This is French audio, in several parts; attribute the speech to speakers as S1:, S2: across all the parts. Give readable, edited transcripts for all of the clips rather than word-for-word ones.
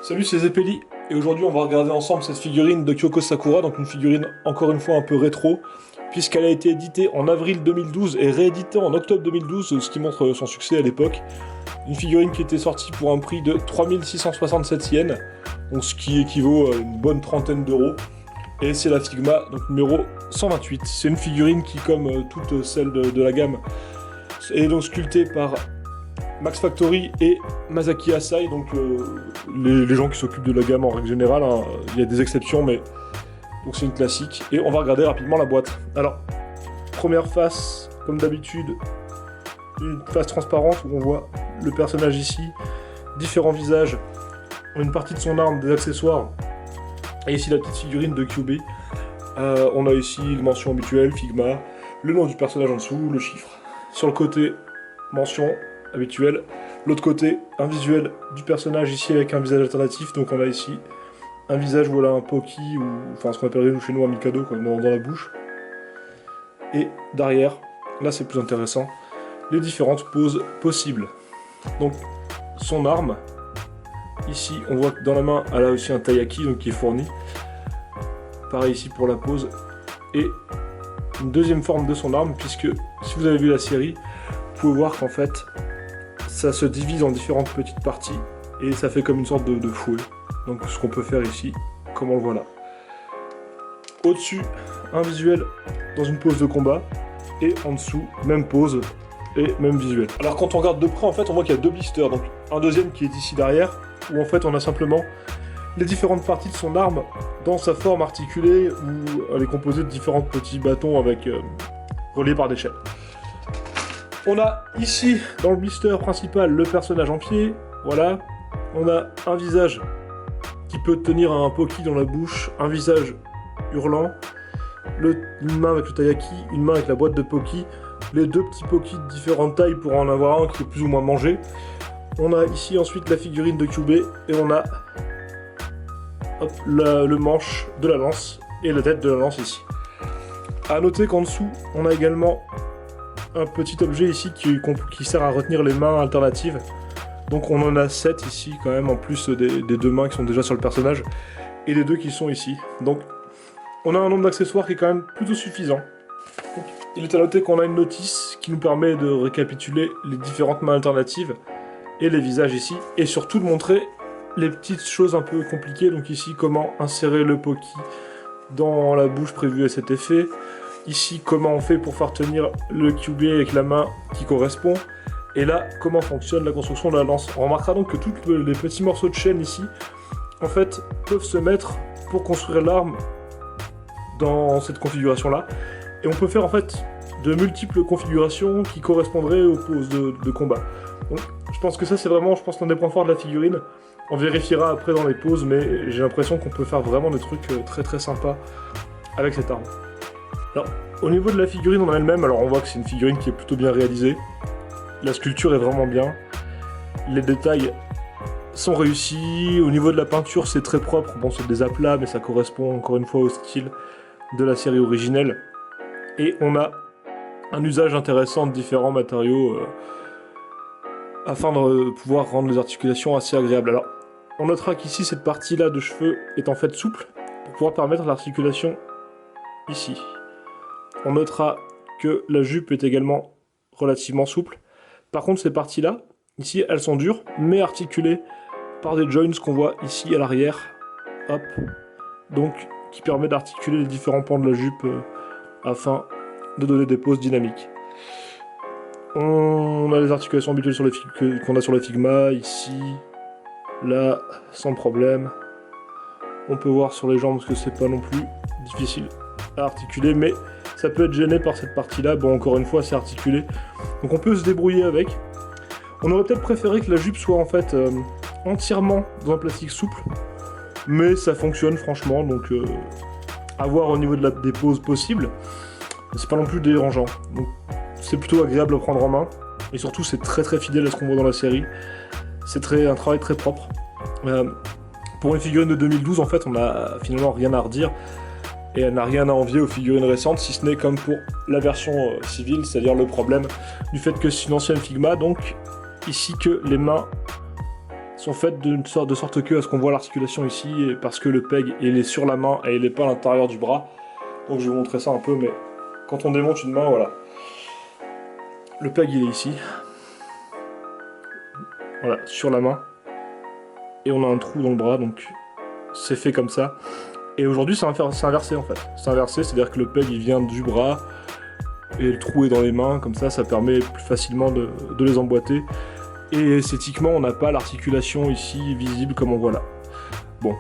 S1: Salut, c'est Zeppeli, et aujourd'hui on va regarder ensemble cette figurine de Kyoko Sakura, donc une figurine encore une fois un peu rétro, puisqu'elle a été éditée en avril 2012 et rééditée en octobre 2012, ce qui montre son succès à l'époque. Une figurine qui était sortie pour un prix de 3667 yens, donc ce qui équivaut à une bonne trentaine d'euros. Et c'est la Figma, donc numéro 128. C'est une figurine qui, comme toutes celles de la gamme, est donc sculptée par Max Factory et Masaki Asai, donc les gens qui s'occupent de la gamme en règle générale, hein. Il y a des exceptions, mais donc c'est une classique. Et on va regarder rapidement la boîte. Alors, première face, comme d'habitude, une face transparente où on voit le personnage ici, différents visages, une partie de son arme, des accessoires, et ici la petite figurine de Kyubey. On a ici les mentions habituelles, Figma, le nom du personnage en dessous, le chiffre. Sur le côté, mention habituelle. L'autre côté, un visuel du personnage ici avec un visage alternatif. Donc on a ici un visage, voilà, un Poki, ou enfin ce qu'on appellerait chez nous un Mikado, quoi, dans la bouche. Et derrière, là c'est plus intéressant, les différentes poses possibles. Donc son arme, ici on voit que dans la main elle a aussi un taiyaki donc qui est fourni. Pareil ici pour la pose. Et une deuxième forme de son arme, puisque si vous avez vu la série, vous pouvez voir qu'en fait ça se divise en différentes petites parties et ça fait comme une sorte de fouet. Donc ce qu'on peut faire ici, comme on le voit là. Au-dessus, un visuel dans une pose de combat, et en dessous, même pose et même visuel. Alors quand on regarde de près, en fait on voit qu'il y a deux blisters, donc un deuxième qui est ici derrière, où en fait on a simplement les différentes parties de son arme dans sa forme articulée, où elle est composée de différents petits bâtons avec reliés par des chaînes. On a ici, dans le blister principal, le personnage en pied, voilà. On a un visage qui peut tenir un Poki dans la bouche, un visage hurlant, une main avec le taiyaki, une main avec la boîte de Poki, les deux petits Poki de différentes tailles pour en avoir un qui est plus ou moins mangé. On a ici ensuite la figurine de Kyubey, et on a hop, le manche de la lance, et la tête de la lance ici. A noter qu'en dessous, on a également un petit objet ici qui sert à retenir les mains alternatives. Donc on en a 7 ici quand même, en plus des deux mains qui sont déjà sur le personnage, et les deux qui sont ici. Donc on a un nombre d'accessoires qui est quand même plutôt suffisant. Donc, il est à noter qu'on a une notice qui nous permet de récapituler les différentes mains alternatives, et les visages ici, et surtout de montrer les petites choses un peu compliquées. Donc ici, comment insérer le Poki dans la bouche prévue à cet effet. Ici, comment on fait pour faire tenir le Kyubey avec la main qui correspond. Et là, comment fonctionne la construction de la lance. On remarquera donc que tous les petits morceaux de chaîne ici, en fait, peuvent se mettre pour construire l'arme dans cette configuration-là. Et on peut faire en fait de multiples configurations qui correspondraient aux poses de combat. Donc, je pense que ça, c'est vraiment, l'un des points forts de la figurine. On vérifiera après dans les poses, mais j'ai l'impression qu'on peut faire vraiment des trucs très très sympas avec cette arme. Alors, au niveau de la figurine en elle-même, alors on voit que c'est une figurine qui est plutôt bien réalisée. La sculpture est vraiment bien. Les détails sont réussis. Au niveau de la peinture, c'est très propre. Bon, c'est des aplats, mais ça correspond encore une fois au style de la série originelle. Et on a un usage intéressant de différents matériaux afin de pouvoir rendre les articulations assez agréables. Alors, on notera qu'ici, cette partie-là de cheveux est en fait souple pour pouvoir permettre l'articulation ici. On notera que la jupe est également relativement souple. Par contre, ces parties-là, ici, elles sont dures, mais articulées par des joints qu'on voit ici à l'arrière. Hop. Donc, qui permet d'articuler les différents pans de la jupe afin de donner des poses dynamiques. On a les articulations habituelles qu'on a sur la Figma, ici, là, sans problème. On peut voir sur les jambes parce que c'est pas non plus difficile à articuler, mais ça peut être gêné par cette partie-là. Bon, encore une fois, c'est articulé, donc on peut se débrouiller avec. On aurait peut-être préféré que la jupe soit en fait entièrement dans un plastique souple, mais ça fonctionne franchement, donc à voir au niveau des poses possibles. C'est pas non plus dérangeant, donc c'est plutôt agréable à prendre en main, et surtout c'est très très fidèle à ce qu'on voit dans la série. C'est un travail très propre. Pour une figurine de 2012, en fait, on a finalement rien à redire. Et elle n'a rien à envier aux figurines récentes, si ce n'est comme pour la version civile, c'est-à-dire le problème du fait que c'est une ancienne Figma, donc ici que les mains sont faites de sorte que, à ce qu'on voit l'articulation ici, et parce que le peg il est sur la main et il n'est pas à l'intérieur du bras. Donc je vais vous montrer ça un peu, mais quand on démonte une main, voilà. Le peg il est ici. Voilà, sur la main. Et on a un trou dans le bras, donc c'est fait comme ça. Et aujourd'hui c'est inversé en fait. C'est inversé, c'est-à-dire que le peg il vient du bras, et le trou est dans les mains, comme ça permet plus facilement de les emboîter. Et esthétiquement, on n'a pas l'articulation ici visible comme on voit là. Bon.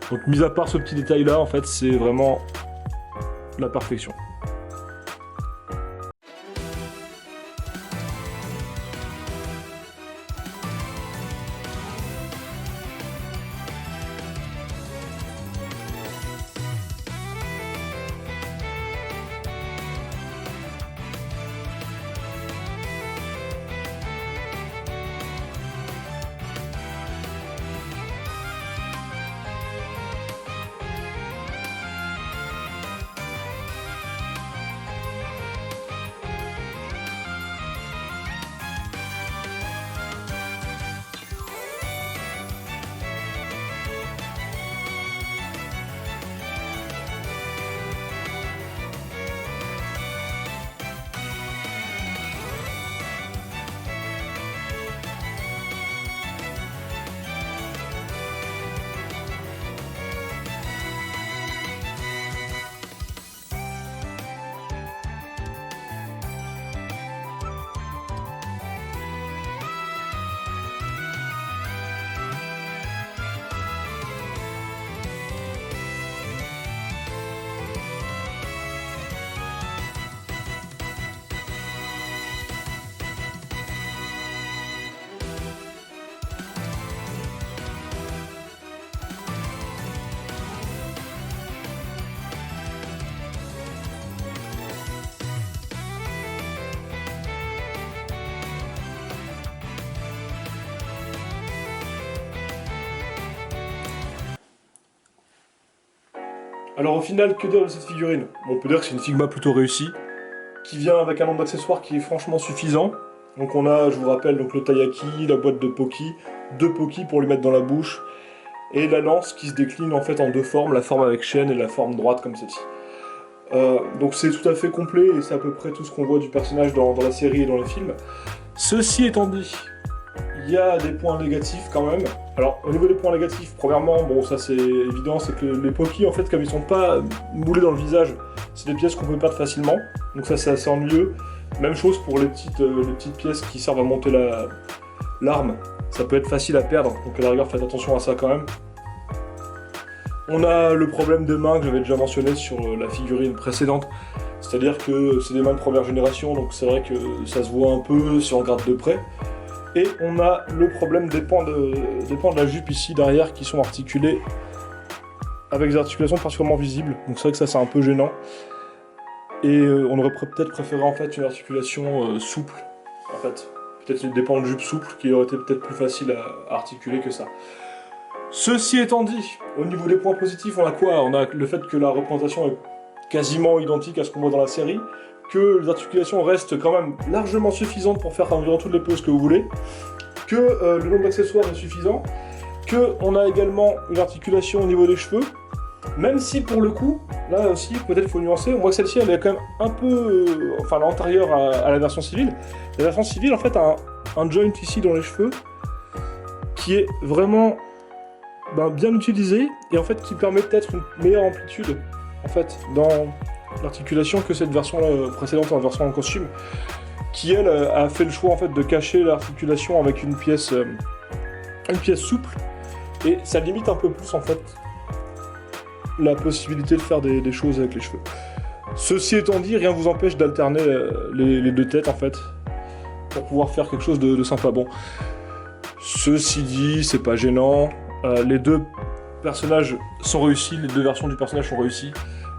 S1: Donc, mis à part ce petit détail-là, en fait, c'est vraiment la perfection. Alors au final, que dire de cette figurine? Bon, on peut dire que c'est une Figma plutôt réussie, qui vient avec un nombre d'accessoires qui est franchement suffisant. Donc on a, je vous rappelle, donc le taiyaki, la boîte de Poki, deux Poki pour lui mettre dans la bouche, et la lance qui se décline en fait en deux formes, la forme avec chaîne et la forme droite comme celle-ci. Donc c'est tout à fait complet et c'est à peu près tout ce qu'on voit du personnage dans la série et dans les films. Ceci étant dit, il y a des points négatifs quand même. Alors au niveau des points négatifs, premièrement, bon ça c'est évident, c'est que les Poki en fait comme ils sont pas moulés dans le visage, c'est des pièces qu'on peut perdre facilement, donc ça c'est assez ennuyeux. Même chose pour les petites pièces qui servent à monter l'arme, ça peut être facile à perdre, donc à la rigueur faites attention à ça quand même. On a le problème des mains que j'avais déjà mentionné sur la figurine précédente, c'est-à-dire que c'est des mains de première génération, donc c'est vrai que ça se voit un peu si on regarde de près. Et on a le problème des pans de la jupe ici derrière qui sont articulés avec des articulations particulièrement visibles, donc c'est vrai que ça c'est un peu gênant. Et on aurait peut-être préféré en fait une articulation souple, en fait. Peut-être des pans de jupe souples qui auraient été peut-être plus faciles à articuler que ça. Ceci étant dit, au niveau des points positifs, on a quoi? On a le fait que la représentation est quasiment identique à ce qu'on voit dans la série, que les articulations restent quand même largement suffisantes pour faire environ toutes les poses que vous voulez, que le nombre d'accessoires est suffisant, que on a également une articulation au niveau des cheveux, même si pour le coup, là aussi peut-être il faut nuancer, on voit que celle-ci elle est quand même un peu, enfin antérieure à la version civile. La version civile en fait a un joint ici dans les cheveux qui est vraiment bien utilisé et en fait qui permet peut-être une meilleure amplitude en fait dans l'articulation que cette version précédente en version en costume, qui elle a fait le choix en fait de cacher l'articulation avec une pièce souple, et ça limite un peu plus en fait la possibilité de faire des choses avec les cheveux. Ceci étant dit, rien ne vous empêche d'alterner les deux têtes en fait pour pouvoir faire quelque chose de sympa. Bon, ceci dit, c'est pas gênant. Les deux personnages sont réussis, les deux versions du personnage sont réussies.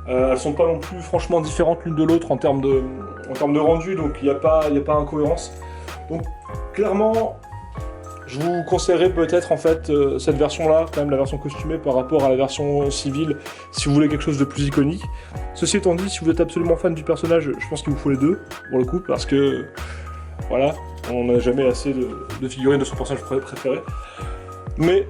S1: Elles sont pas non plus franchement différentes l'une de l'autre en termes de rendu, donc il n'y a pas incohérence. Donc clairement, je vous conseillerais peut-être en fait cette version-là, quand même la version costumée par rapport à la version civile, si vous voulez quelque chose de plus iconique. Ceci étant dit, si vous êtes absolument fan du personnage, je pense qu'il vous faut les deux, pour le coup, parce que voilà, on n'a jamais assez de figurines de son personnage préféré. Mais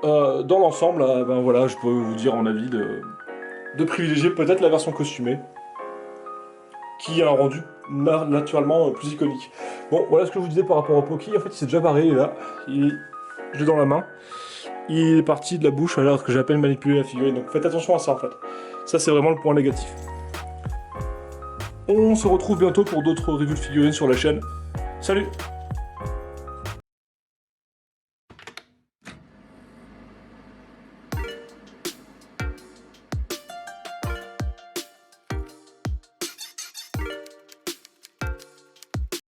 S1: dans l'ensemble, ben voilà, je peux vous dire mon avis de privilégier peut-être la version costumée, qui a un rendu naturellement plus iconique. Bon, voilà ce que je vous disais par rapport au Poki. En fait, il s'est déjà barré, il est là. Je l'ai dans la main. Il est parti de la bouche alors que j'ai à peine manipulé la figurine. Donc faites attention à ça en fait. Ça, c'est vraiment le point négatif. On se retrouve bientôt pour d'autres reviews de figurines sur la chaîne. Salut!